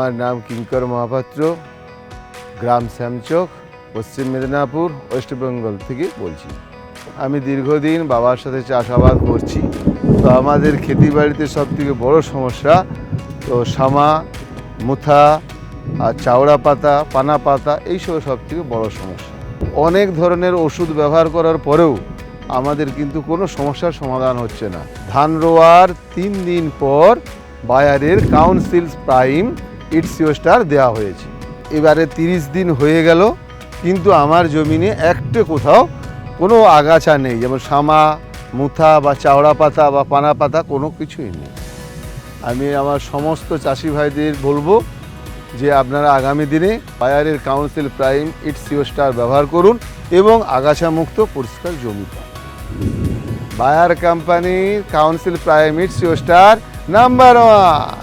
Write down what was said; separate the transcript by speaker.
Speaker 1: আমার নাম কিঙ্কর মহাপাত্র, গ্রাম শ্যামচক, পশ্চিম মেদিনীপুর, ওয়েস্ট বেঙ্গল থেকে বলছি। আমি দীর্ঘদিন বাবার সাথে চাষাবাদ করছি। তো আমাদের ক্ষেতিবাড়িতে সবথেকে বড় সমস্যা তো সামা, মুথা আর চাওড়া পাতা, পানা পাতা, এইসব সবথেকে বড় সমস্যা। অনেক ধরনের ওষুধ ব্যবহার করার পরেও আমাদের কিন্তু কোনো সমস্যার সমাধান হচ্ছে না। ধান রোয়ার 3 দিন পর বায়ারের কাউন্সিল প্রাইম ইটসিও স্টার দেওয়া হয়েছে। এবারে 30 দিন হয়ে গেল, কিন্তু আমার জমিনে একটা কোথাও কোনো আগাছা নেই, যেমন সামা, মুথা বা চাওড়া পাতা বা পানা পাতা কোনো কিছুই নেই। আমি আমার সমস্ত চাষি ভাইদের বলবো যে আপনারা আগামী দিনে বায়ারের কাউন্সিল প্রাইম ইটসিও স্টার ব্যবহার করুন এবং আগাছা মুক্ত পরিষ্কার জমি পান। বায়ার কোম্পানির কাউন্সিল প্রাইম ইটসিও স্টার নাম্বার 1।